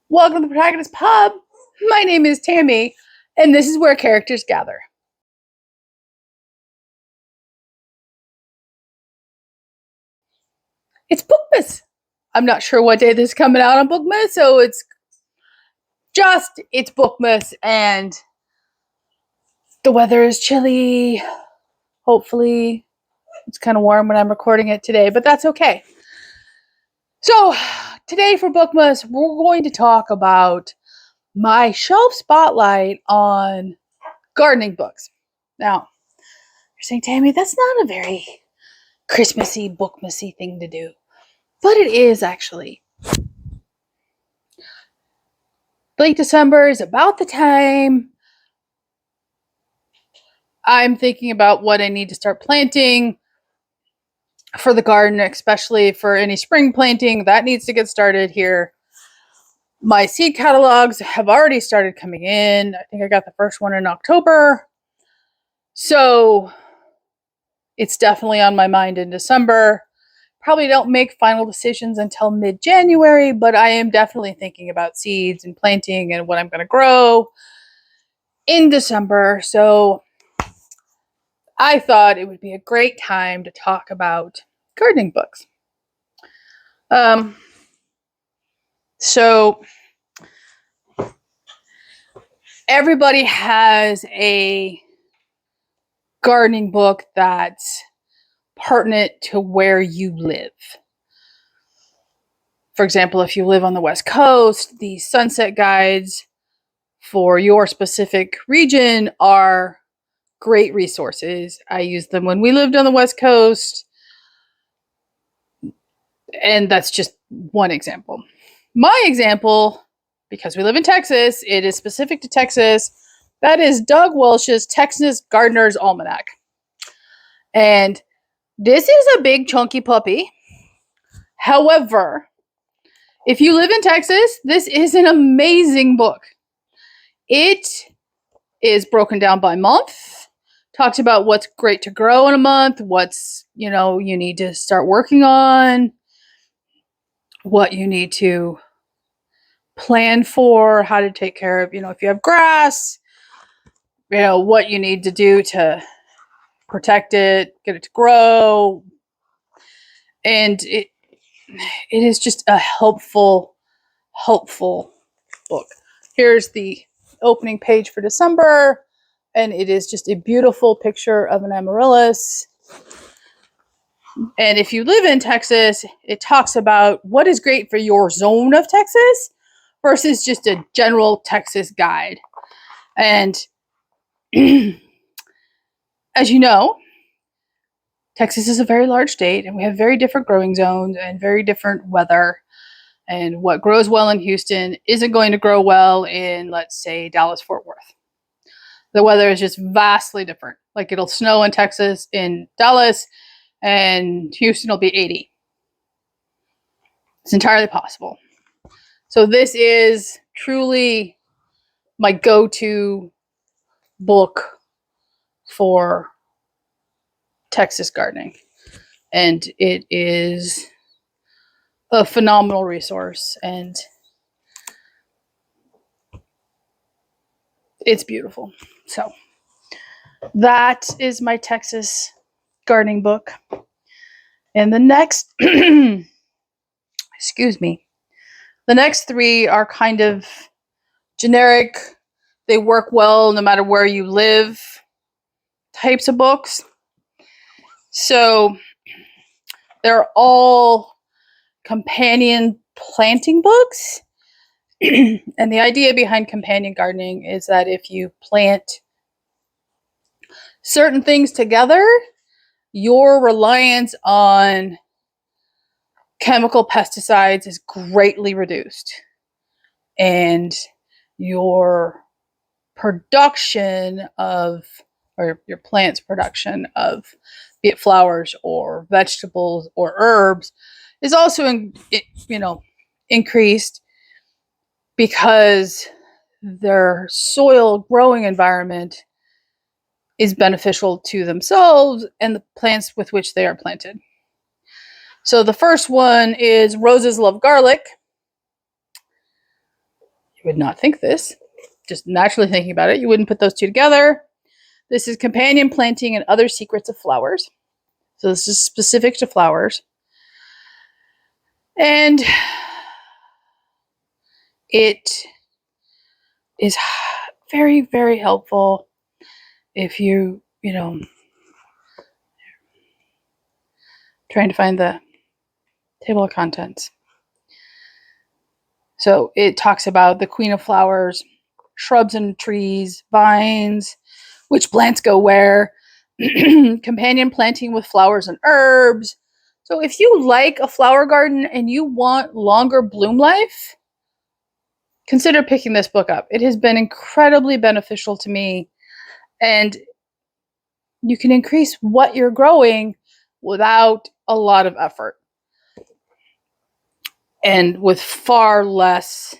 Welcome to the Protagonist Pub. My name is Tammy, and this is where characters gather. It's Bookmas. I'm not sure what day this is coming out on Bookmas, so it's Bookmas, and the weather is chilly. Hopefully, it's kind of warm when I'm recording it today, but that's okay. So, today for Bookmas, we're going to talk about my shelf spotlight on gardening books. Now, you're saying, Tammy, that's not a very Christmassy, Bookmasy thing to do. But it is actually. Late December is about the time I'm thinking about what I need to start planting for the garden, especially for any spring planting. That needs to get started here. My seed catalogs have already started coming in. I think I got the first one in October. So it's definitely on my mind in December. Probably don't make final decisions until mid-January, but I am definitely thinking about seeds and planting and what I'm going to grow in December. So I thought it would be a great time to talk about gardening books. So everybody has a gardening book that's pertinent to where you live. For example, if you live on the West Coast, the sunset guides for your specific region are great resources. I used them when we lived on the West Coast, and that's just one example. My example, because we live in Texas, it is specific to Texas. That is Doug Walsh's Texas Gardener's Almanac. And this is a big chunky puppy. However, if you live in Texas, this is an amazing book. It is broken down by month, talks about what's great to grow in a month, what's, you need to start working on, what you need to plan for, how to take care of, if you have grass, what you need to do to protect it, get it to grow. And it is just a helpful book. Here's the opening page for December, and it is just a beautiful picture of an amaryllis. And if you live in Texas, it talks about what is great for your zone of Texas versus just a general Texas guide. And as you know, Texas is a very large state, and we have very different growing zones and very different weather. And what grows well in Houston isn't going to grow well in, let's say, Dallas-Fort Worth. The weather is just vastly different. Like, it'll snow in Texas, in Dallas, and Houston will be 80. It's entirely possible. So this is truly my go-to book for Texas gardening. And it is a phenomenal resource, and it's beautiful. So that is my Texas gardening book. And the next, excuse me, the next three are kind of generic. They work well no matter where you live types of books. So they're all companion planting books. And the idea behind companion gardening is that if you plant certain things together, your reliance on chemical pesticides is greatly reduced. And your production of, or your plant's production of, be it flowers or vegetables or herbs, is also, increased because their soil growing environment is beneficial to themselves and the plants with which they are planted. So the first one is Roses Love Garlic. would not think this. Just naturally thinking about it, you wouldn't put those two together. This is Companion Planting and Other Secrets of Flowers. So this is specific to flowers. And it is very, very helpful if you trying to find the table of contents. So it talks about the Queen of Flowers, shrubs and trees, vines, which plants go where, companion planting with flowers and herbs. So if you like a flower garden and you want longer bloom life, consider picking this book up. It has been incredibly beneficial to me, and you can increase what you're growing without a lot of effort and with far less,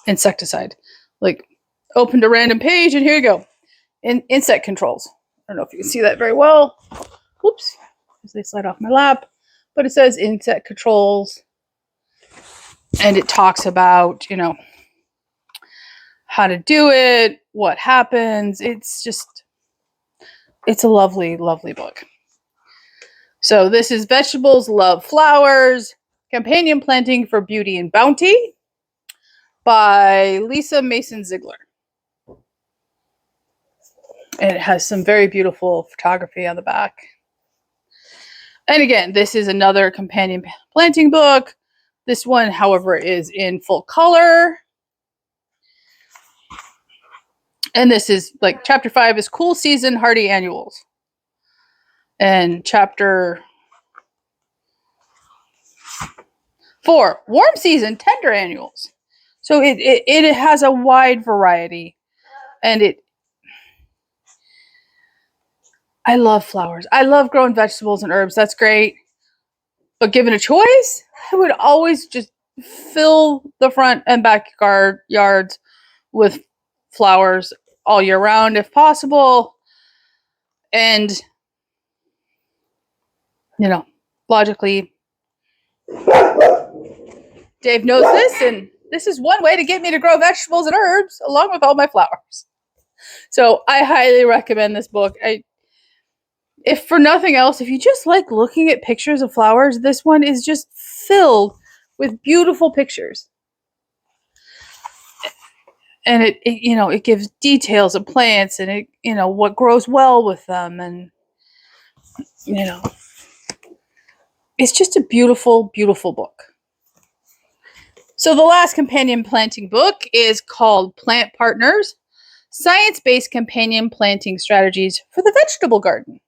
insecticide. Like, opened a random page and here you go. Insect controls. I don't know if you can see that very well. Whoops, as they slide off my lap. But it says insect controls. And it talks about, how to do it, what happens. It's a lovely, lovely book. So this is Vegetables Love Flowers, Companion Planting for Beauty and Bounty by Lisa Mason Ziegler. And it has some very beautiful photography on the back. And again, this is another companion planting book. This one, however, is in full color. And this is like chapter 5 is Cool Season Hardy Annuals. And chapter 4, Warm Season Tender Annuals. So it has a wide variety. And I love flowers. I love growing vegetables and herbs. That's great. But given a choice, I would always just fill the front and back yards with flowers all year round if possible. And, logically, Dave knows this, and this is one way to get me to grow vegetables and herbs along with all my flowers. So I highly recommend this book. If for nothing else, if you just like looking at pictures of flowers, this one is just filled with beautiful pictures. And it gives details of plants and what grows well with them. And, it's just a beautiful, beautiful book. So the last companion planting book is called Plant Partners, Science-Based Companion Planting Strategies for the Vegetable Garden.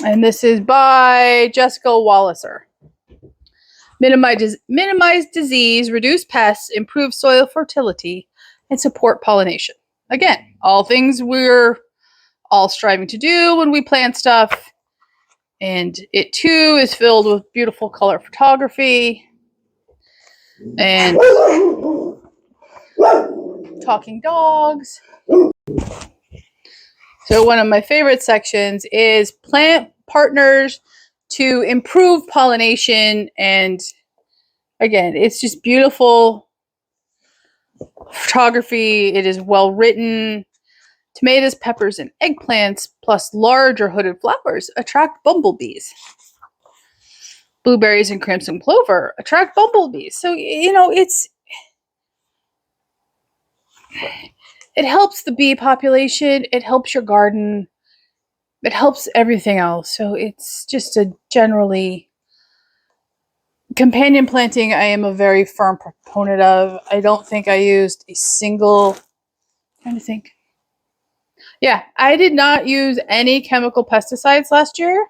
And this is by Jessica Walliser. Minimize disease, reduce pests, improve soil fertility, and support pollination. Again, all things we're all striving to do when we plant stuff. And it too is filled with beautiful color photography and talking dogs. So one of my favorite sections is Plant Partners to improve pollination. And again, it's just beautiful photography. It is well written. Tomatoes, peppers, and eggplants, plus large or hooded flowers, attract bumblebees. Blueberries and crimson clover attract bumblebees. So, it helps the bee population. It helps your garden. It helps everything else. So it's just a generally companion planting. I am a very firm proponent of. I don't think I used a single. I'm trying to think. Yeah, I did not use any chemical pesticides last year.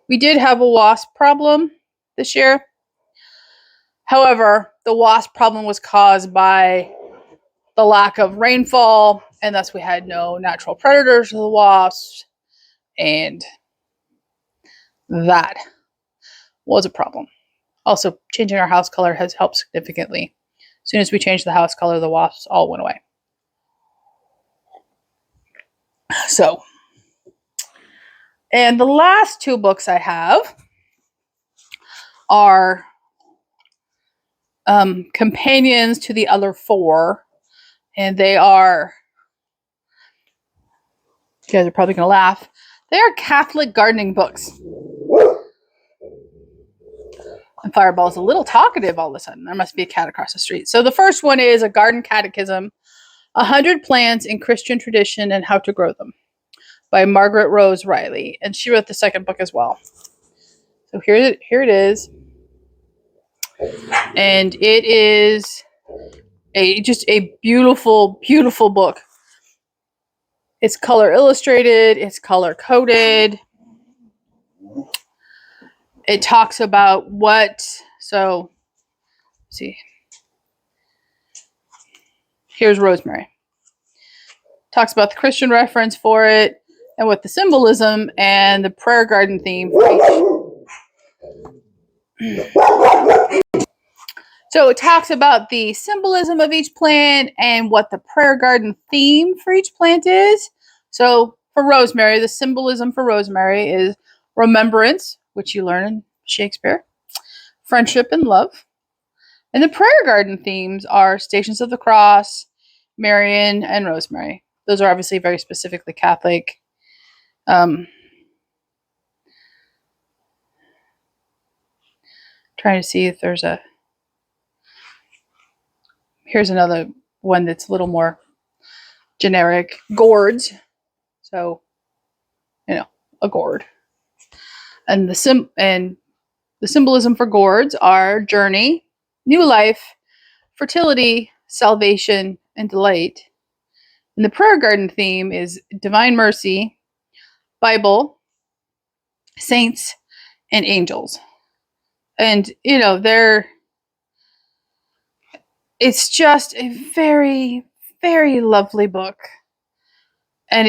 We did have a wasp problem this year. However, the wasp problem was caused by the lack of rainfall, and thus we had no natural predators of the wasps, and that was a problem. Also, changing our house color has helped significantly. As soon as we changed the house color, the wasps all went away. So, and the last two books I have are companions to the other 4. And they are, you guys are probably going to laugh, they are Catholic gardening books. And Fireball's a little talkative all of a sudden. There must be a cat across the street. So the first one is A Garden Catechism, 100 Plants in Christian Tradition and How to Grow Them, by Margaret Rose Realy. And she wrote the second book as well. So here it is. And it is just a beautiful, beautiful book. It's color illustrated. It's color coded. It talks about so see. Here's rosemary. Talks about the Christian reference for it and what the symbolism and the prayer garden theme for each. So it talks about the symbolism of each plant and what the prayer garden theme for each plant is. So for rosemary, the symbolism for rosemary is remembrance, which you learn in Shakespeare, friendship and love. And the prayer garden themes are Stations of the Cross, Marian, and Rosemary. Those are obviously very specifically Catholic. Trying to see if there's here's another one that's a little more generic. Gourds. So, a gourd. And the symbolism for gourds are journey, new life, fertility, salvation, and delight. And the prayer garden theme is divine mercy, Bible, saints, and angels. And, it's just a very, very lovely book. And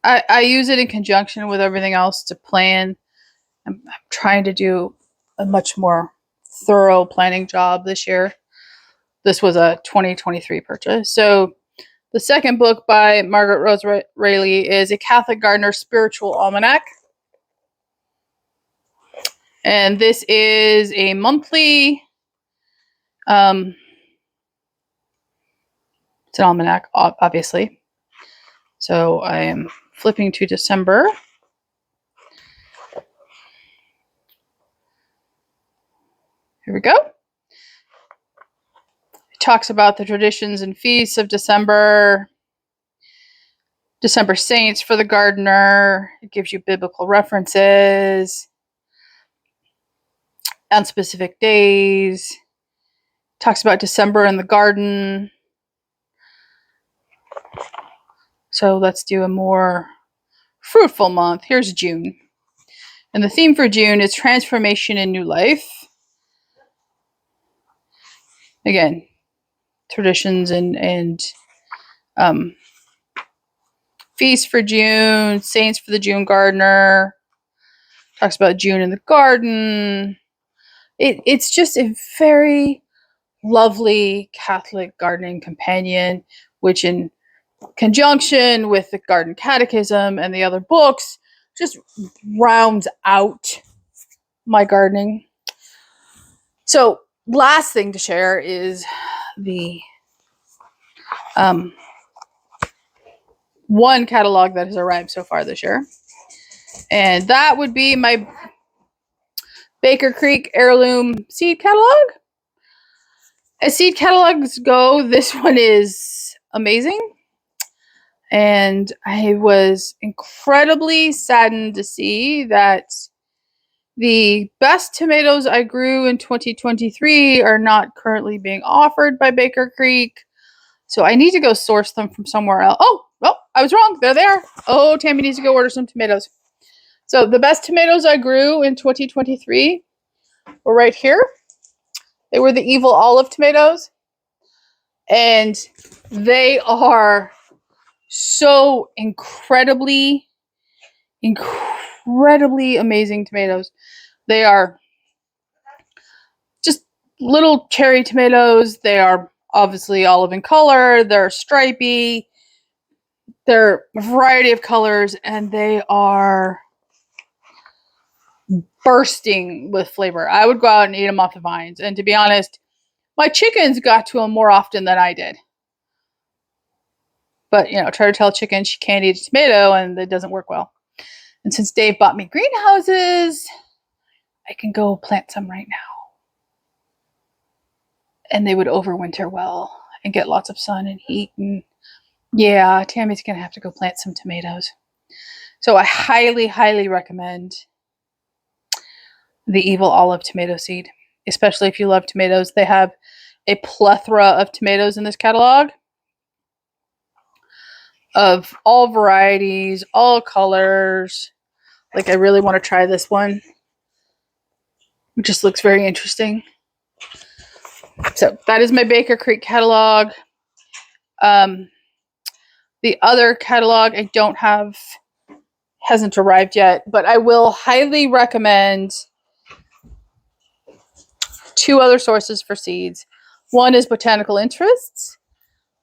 I use it in conjunction with everything else to plan. I'm trying to do a much more thorough planning job this year. This was a 2023 purchase. So the second book by Margaret Rose Realy is A Catholic Gardener Spiritual Almanac. And this is a monthly, it's an almanac, obviously. So I am flipping to December. Here we go. It talks about the traditions and feasts of December. December saints for the gardener. It gives you biblical references on specific days. Talks about December in the garden. So let's do a more fruitful month. Here's June. And the theme for June is transformation and new life. Again, traditions and feast for June, saints for the June gardener. Talks about June in the garden. It's just a very lovely Catholic gardening companion, which in conjunction with the Garden Catechism and the other books just rounds out my gardening. So last thing to share is the one catalog that has arrived so far this year. And that would be my Baker Creek Heirloom Seed Catalog. As seed catalogs go, this one is amazing. And I was incredibly saddened to see that the best tomatoes I grew in 2023 are not currently being offered by Baker Creek. So I need to go source them from somewhere else. Oh, well, I was wrong. They're there. Oh, Tammy needs to go order some tomatoes. So the best tomatoes I grew in 2023 were right here. They were the Evil Olive tomatoes. And they are so incredibly amazing tomatoes. They are just little cherry tomatoes. They are obviously olive in color. They're stripy. They're a variety of colors, and they are bursting with flavor. I would go out and eat them off the vines. And to be honest, my chickens got to them more often than I did. But, you know, try to tell a chicken she can't eat a tomato and it doesn't work well. And since Dave bought me greenhouses, I can go plant some right now. And they would overwinter well and get lots of sun and heat. And yeah, Tammy's going to have to go plant some tomatoes. So I highly, highly recommend the Evil Olive tomato seed, especially if you love tomatoes. They have a plethora of tomatoes in this catalog of all varieties, all colors. Like, I really want to try this one. It just looks very interesting. So that is my Baker Creek catalog. The other catalog I don't have, hasn't arrived yet, but I will highly recommend 2 other sources for seeds. One is Botanical Interests.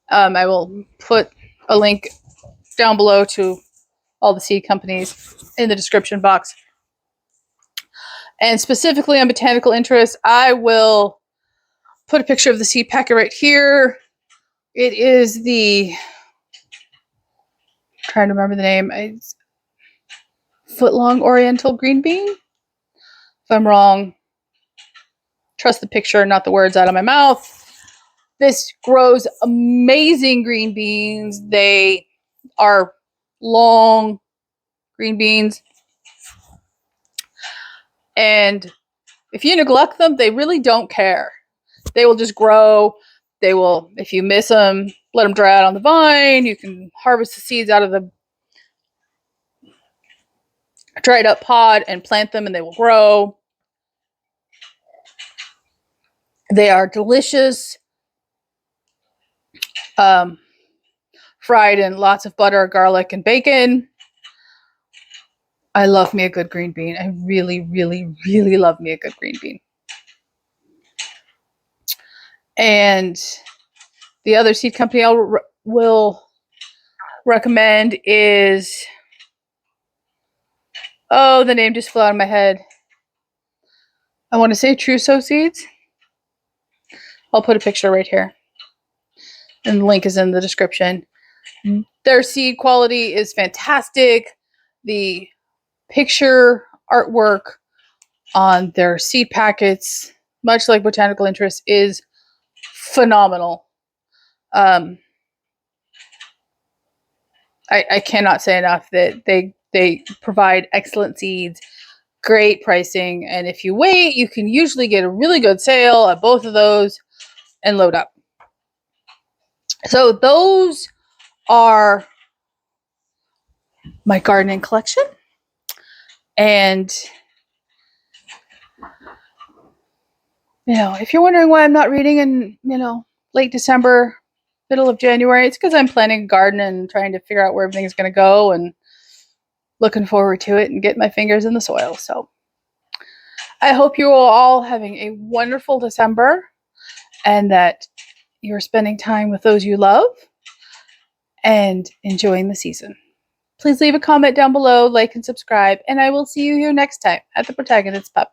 I will put a link down below to all the seed companies in the description box. And specifically on Botanical Interests, I will put a picture of the seed packet right here. It is the, I'm trying to remember the name, it's Footlong Oriental Green Bean. If I'm wrong, trust the picture, not the words out of my mouth. This grows amazing green beans. They are long green beans. And if you neglect them, they really don't care. They will just grow. They will, if you miss them, let them dry out on the vine. You can harvest the seeds out of the dried up pod and plant them and they will grow. They are delicious. Fried in lots of butter, garlic, and bacon. I love me a good green bean. I really, really, really love me a good green bean. And the other seed company I will recommend is, oh, the name just flew out of my head. I want to say Trousseau Seeds. I'll put a picture right here. And the link is in the description. Their seed quality is fantastic. The picture artwork on their seed packets, much like Botanical Interest, is phenomenal. I cannot say enough that they provide excellent seeds, great pricing, and if you wait, you can usually get a really good sale at both of those and load up. So those are my gardening collection. And, you know, if you're wondering why I'm not reading in, you know, late December, middle of January, it's because I'm planning a garden and trying to figure out where everything's going to go and looking forward to it and get my fingers in the soil. So I hope you are all having a wonderful December and that you're spending time with those you love and enjoying the season. Please leave a comment down below, like and subscribe, and I will see you here next time at the Protagonist Pub.